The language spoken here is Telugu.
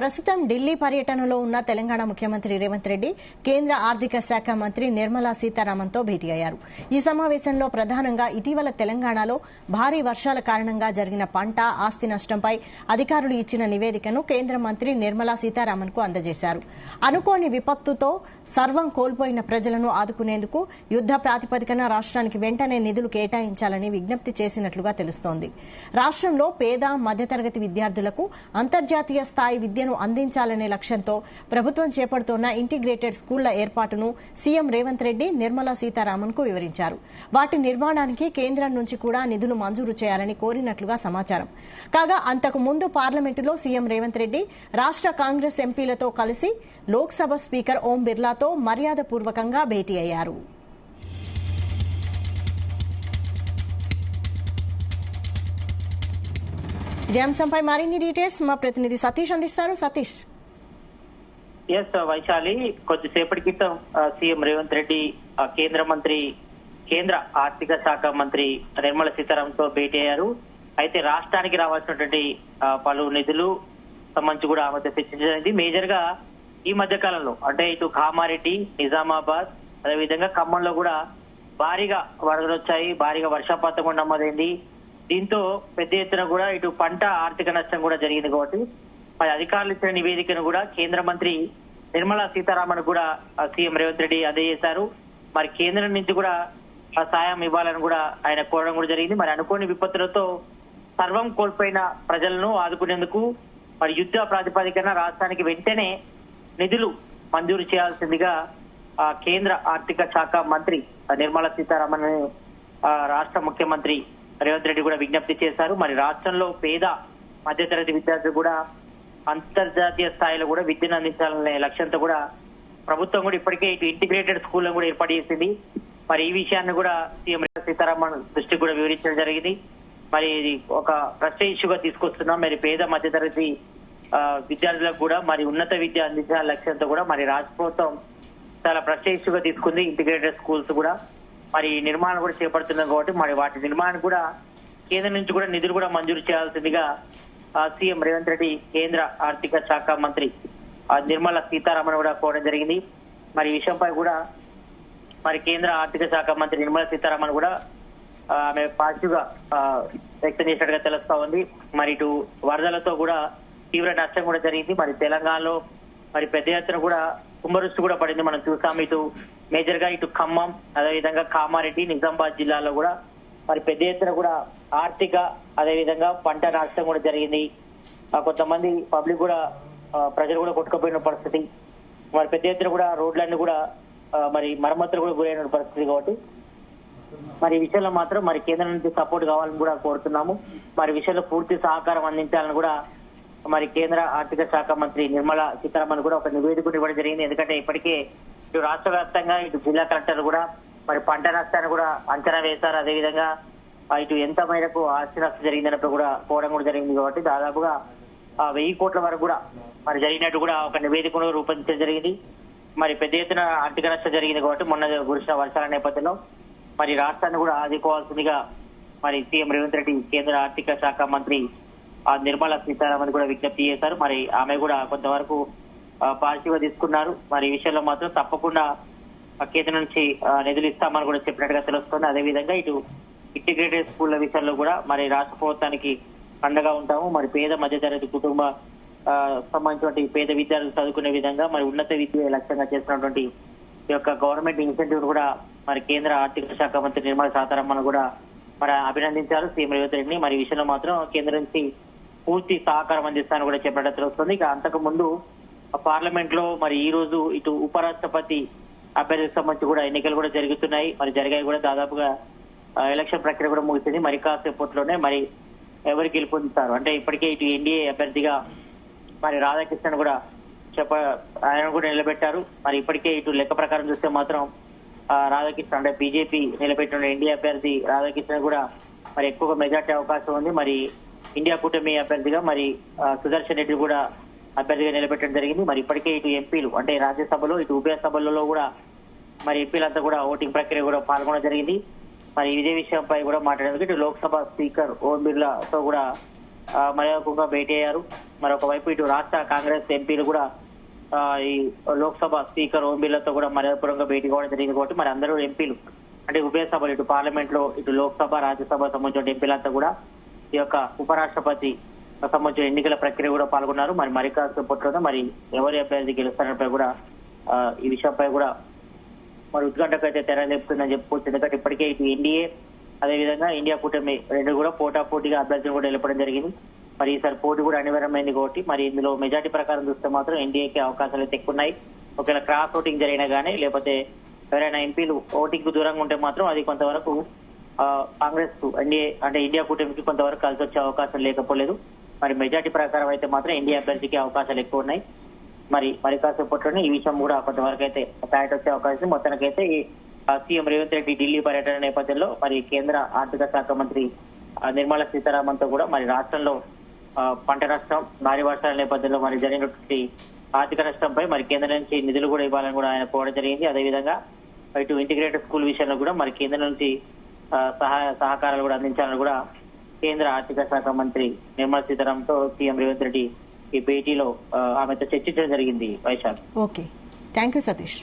ప్రస్తుతం ఢిల్లీ పర్యటనలో ఉన్న తెలంగాణ ముఖ్యమంత్రి రేవంత్ రెడ్డి కేంద్ర ఆర్థిక శాఖ మంత్రి నిర్మలా సీతారామన్తో భేటీ అయ్యారు. ఈ సమావేశంలో ప్రధానంగా ఇటీవల తెలంగాణలో భారీ వర్షాల కారణంగా జరిగిన పంట ఆస్తి నష్టంపై అధికారులు ఇచ్చిన నివేదికను కేంద్ర మంత్రి నిర్మలా సీతారామన్కు అందజేశారు. అనుకోని విపత్తుతో సర్వం కోల్పోయిన ప్రజలను ఆదుకునేందుకు యుద్ద ప్రాతిపదికన రాష్ట్రానికి వెంటనే నిధులు కేటాయించాలని విజ్ఞప్తి చేసినట్లుగా తెలుస్తోంది. రాష్ట్రంలో పేద మధ్యతరగతి విద్యార్థులకు అంతర్జాతీయ స్థాయి విద్యను అందించాలనే లక్ష్యంతో ప్రభుత్వం చేపడుతోన్న ఇంటిగ్రేటెడ్ స్కూళ్ల ఏర్పాటును సీఎం రేవంత్ రెడ్డి నిర్మలా సీతారామన్కు వివరించారు. వాటి నిర్మాణానికి కేంద్రం నుంచి కూడా నిధులు మంజూరు చేయాలని కోరినట్లుగా సమాచారం. కాగా అంతకు ముందు పార్లమెంటులో సీఎం రేవంత్ రెడ్డి రాష్ట్ర కాంగ్రెస్ ఎంపీలతో కలిసి లోక్సభ స్పీకర్ ఓం బిర్లాతో మర్యాదపూర్వకంగా భేటీ అయ్యారు. ఇదే అంశంపై మరిన్ని డీటెయిల్స్ మా ప్రతినిధి సతీష్ అందిస్తారు. సతీష్. వైశాలి, కొద్దిసేపటి క్రితం సీఎం రేవంత్ రెడ్డి కేంద్ర ఆర్థిక శాఖ మంత్రి నిర్మలా సీతారామన్తో భేటీ అయ్యారు. అయితే రాష్ట్రానికి రావాల్సినటువంటి పలు నిధులు సంబంధించి కూడా ఆమెతో చర్చించడానికి మేజర్ గా ఈ మధ్య కాలంలో అంటే ఇటు కామారెడ్డి, నిజామాబాద్, అదేవిధంగా ఖమ్మంలో కూడా భారీగా వరదలు వచ్చాయి, భారీగా వర్షపాతం కూడా నమోదైంది. దీంతో పెద్ద ఎత్తున కూడా ఇటు పంట ఆర్థిక నష్టం కూడా జరిగింది. కాబట్టి మరి అధికారులు ఇచ్చిన నివేదికను కూడా కేంద్ర మంత్రి నిర్మలా సీతారామన్ కూడా సీఎం రేవంత్ రెడ్డి అందజేశారు. మరి కేంద్రం నుంచి కూడా సాయం ఇవ్వాలని కూడా ఆయన కోరడం కూడా జరిగింది. మరి అనుకోని విపత్తులతో సర్వం కోల్పోయిన ప్రజలను ఆదుకునేందుకు మరి యుద్ధ ప్రాతిపదికన రాష్ట్రానికి వెంటనే నిధులు మంజూరు చేయాల్సిందిగా కేంద్ర ఆర్థిక శాఖ మంత్రి నిర్మలా సీతారామన్ రాష్ట్ర ముఖ్యమంత్రి రేవంత్ రెడ్డి కూడా విజ్ఞప్తి చేశారు. మరి రాష్ట్రంలో పేద మధ్యతరగతి విద్యార్థులు కూడా అంతర్జాతీయ స్థాయిలో కూడా విద్యను అందించాలనే లక్ష్యంతో కూడా ప్రభుత్వం కూడా ఇప్పటికే ఇటు ఇంటిగ్రేటెడ్ స్కూళ్లను కూడా ఏర్పాటు చేసింది. మరి ఈ విషయాన్ని కూడా సీఎం సీతారామన్ దృష్టికి కూడా వివరించడం జరిగింది. మరి ఇది ఒక ప్రశ్న ఇష్యూగా తీసుకొస్తున్నాం. మరి పేద మధ్యతరగతి విద్యార్థులకు కూడా మరి ఉన్నత విద్య అందించాల లక్ష్యంతో కూడా మరి రాష్ట్ర ప్రభుత్వం చాలా ప్రశ్న ఇష్యూగా తీసుకుంది. ఇంటిగ్రేటెడ్ స్కూల్స్ కూడా మరి నిర్మాణం కూడా చేపడుతున్నాం. కాబట్టి మరి వాటి నిర్మాణం కూడా కేంద్రం నుంచి కూడా నిధులు కూడా మంజూరు చేయాల్సిందిగా సీఎం రేవంత్ రెడ్డి కేంద్ర ఆర్థిక శాఖ మంత్రి నిర్మలా సీతారామన్ కూడా కోరడం జరిగింది. మరి ఈ విషయంపై కూడా మరి కేంద్ర ఆర్థిక శాఖ మంత్రి నిర్మలా సీతారామన్ కూడా ఆమె పాజిటివ్ గా వ్యక్తం చేసినట్టుగా తెలుస్తా ఉంది. మరి ఇటు వరదలతో కూడా తీవ్ర నష్టం కూడా జరిగింది. మరి తెలంగాణలో మరి పెద్ద ఎత్తున కూడా కుంభవృష్టి కూడా పడింది. మనం చూసాం. ఇటు మేజర్ గా ఇటు ఖమ్మం, అదేవిధంగా కామారెడ్డి, నిజామాబాద్ జిల్లాలో కూడా మరి పెద్ద ఎత్తున కూడా ఆర్థిక అదేవిధంగా పంట నష్టం కూడా జరిగింది. కొంతమంది పబ్లిక్ కూడా ప్రజలు కూడా కొట్టుకుపోయిన పరిస్థితి. మరి పెద్ద ఎత్తున కూడా రోడ్లన్నీ కూడా మరి మరమ్మతులు కూడా గురైన పరిస్థితి. కాబట్టి మరి ఈ విషయంలో మాత్రం మరి కేంద్రం నుంచి సపోర్ట్ కావాలని కూడా కోరుతున్నాము. మరి విషయంలో పూర్తి సహకారం అందించాలని కూడా మరి కేంద్ర ఆర్థిక శాఖ మంత్రి నిర్మలా సీతారామన్ కూడా ఒక నివేదిక ఇవ్వడం జరిగింది. ఎందుకంటే ఇప్పటికే ఇటు రాష్ట్ర వ్యాప్తంగా ఇటు జిల్లా కలెక్టర్లు కూడా మరి పంట నష్టాన్ని కూడా అంచనా వేశారు. అదేవిధంగా ఇటు ఎంత మేరకు ఆస్తి నష్టం జరిగిందన్నప్పుడు కూడా పోవడం కూడా జరిగింది. కాబట్టి దాదాపుగా 1000 కోట్ల వరకు కూడా మరి జరిగినట్టు కూడా ఒక నివేదికను రూపొందించడం జరిగింది. మరి పెద్ద ఎత్తున ఆర్థిక నష్టం జరిగింది. కాబట్టి మొన్న కురిసిన వర్షాల నేపథ్యంలో మరి రాష్ట్రాన్ని కూడా ఆదుకోవాల్సిందిగా మరి సీఎం రేవంత్ రెడ్డి కేంద్ర ఆర్థిక శాఖ మంత్రి నిర్మలా సీతారామన్ కూడా విజ్ఞప్తి చేశారు. మరి ఆమె కూడా కొంతవరకు పాజిటివ్ గా తీసుకున్నారు. మరి ఈ విషయంలో మాత్రం తప్పకుండా కేంద్రం నుంచి నిధులు ఇస్తామని కూడా చెప్పినట్టుగా తెలుస్తుంది. అదేవిధంగా ఇటు ఇంటిగ్రేటెడ్ స్కూళ్ల విషయంలో కూడా మరి రాష్ట్ర ప్రభుత్వానికి అండగా ఉంటాము. మరి పేద మధ్యతరగతి కుటుంబ సంబంధించినటువంటి పేద విద్యార్థులు చదువుకునే విధంగా మరి ఉన్నత విద్య లక్ష్యంగా చేస్తున్నటువంటి ఈ యొక్క గవర్నమెంట్ ఇన్సెంటివ్ కూడా మరి కేంద్ర ఆర్థిక శాఖ మంత్రి నిర్మలా సీతారామన్ కూడా మరి అభినందించారు సీఎం రేవంత్ రెడ్డిని. మరి ఈ విషయంలో మాత్రం కేంద్రం నుంచి పూర్తి సహకారం అందిస్తానని కూడా చెప్పడం తెలుస్తుంది. ఇక అంతకు ముందు పార్లమెంట్ లో మరి ఈ రోజు ఇటు ఉపరాష్ట్రపతి అభ్యర్థికి సంబంధించి కూడా ఎన్నికలు కూడా జరుగుతున్నాయి. మరి జరిగాయి కూడా దాదాపుగా ఎలక్షన్ ప్రక్రియ కూడా ముగిసింది. మరి కాసేపట్లోనే మరి ఎవరు గెలుపొందుతారు అంటే ఇప్పటికే ఇటు ఎన్డీఏ అభ్యర్థిగా మరి రాధాకృష్ణన్ కూడా ఆయన కూడా నిలబెట్టారు. మరి ఇప్పటికే ఇటు లెక్క ప్రకారం చూస్తే మాత్రం రాధాకృష్ణ అంటే బీజేపీ నిలబెట్టిన ఎన్డీఏ అభ్యర్థి రాధాకృష్ణన్ కూడా మరి ఎక్కువగా మెజార్టీ అవకాశం ఉంది. మరి ఇండియా కూటమి అభ్యర్థిగా మరి సుదర్శన్ రెడ్డి కూడా అభ్యర్థిగా నిలబెట్టడం జరిగింది. మరి ఇప్పటికే ఇటు ఎంపీలు అంటే రాజ్యసభలో ఇటు ఉభయ సభలలో కూడా మరి ఎంపీలంతా కూడా ఓటింగ్ ప్రక్రియ కూడా పాల్గొనడం జరిగింది. మరి ఇదే విషయంపై కూడా మాట్లాడేందుకు ఇటు లోక్సభ స్పీకర్ ఓం బిర్లాతో కూడా మరొకగా భేటీ అయ్యారు. మరొక వైపు ఇటు రాష్ట్ర కాంగ్రెస్ ఎంపీలు కూడా ఈ లోక్సభ స్పీకర్ ఓం బిర్లాతో కూడా మరొకగా భేటీ కావడం జరిగింది. కాబట్టి మరి అందరూ ఎంపీలు అంటే ఉభయ సభలు ఇటు పార్లమెంట్ లో ఇటు లోక్సభ రాజ్యసభ సంబంధించిన ఎంపీలంతా కూడా ఈ యొక్క ఉపరాష్ట్రపతి సంబంధించిన ఎన్నికల ప్రక్రియ కూడా పాల్గొన్నారు. మరి కాసేపట్లో మరి ఎవరి అభ్యర్థి గెలుస్తారపై కూడా ఈ విషయంపై కూడా మరి ఉత్కంఠకు అయితే తెరలేపుతుందని చెప్పుకోవచ్చు. ఎందుకంటే ఇప్పటికే ఇటు ఎన్డీఏ అదేవిధంగా ఇండియా కూటమి రెండు కూడా పోటాపోటీగా అభ్యర్థులు కూడా నిలపడం జరిగింది. మరి ఈసారి పోటీ కూడా అనివార్యమైంది కాబట్టి మరి ఇందులో మెజార్టీ ప్రకారం చూస్తే మాత్రం ఎన్డీఏకి అవకాశాలు అయితే ఎక్కువ ఉన్నాయి. ఒకవేళ క్రాస్ ఓటింగ్ జరిగినా కానీ లేకపోతే ఎవరైనా ఎంపీలు ఓటింగ్ కు దూరంగా ఉంటే మాత్రం అది కొంతవరకు కాంగ్రెస్ ఎన్డీఏ అంటే ఇండియా కూటమికి కొంతవరకు కలిసి వచ్చే అవకాశం లేకపోలేదు. మరి మెజార్టీ ప్రకారం అయితే మాత్రం ఎన్డీఏ అభ్యర్థికి అవకాశాలు ఎక్కువ ఉన్నాయి. మరి కాసేపట్లోనే ఈ విషయం కూడా కొంతవరకు అయితే క్లారిటీ వచ్చే అవకాశం. మొత్తానికైతే సీఎం రేవంత్ రెడ్డి ఢిల్లీ పర్యటన నేపథ్యంలో మరి కేంద్ర ఆర్థిక శాఖ మంత్రి నిర్మలా సీతారామన్ తో కూడా మరి రాష్ట్రంలో పంట నష్టం భారీ వర్షాల నేపథ్యంలో మరి జరిగినటువంటి ఆర్థిక నష్టంపై మరి కేంద్రం నుంచి నిధులు కూడా ఇవ్వాలని కూడా ఆయన కోరడం జరిగింది. అదేవిధంగా ఇటు ఇంటిగ్రేటెడ్ స్కూల్ విషయంలో కూడా మరి కేంద్రం నుంచి సహకారాలు కూడా అందించాలని కూడా కేంద్ర ఆర్థిక శాఖ మంత్రి నిర్మలా సీతారామన్ తో సీఎం రేవంత్ రెడ్డి ఈ భేటీలో ఆమెతో చర్చించడం జరిగింది. Vaishakh. Okay, thank you Satish.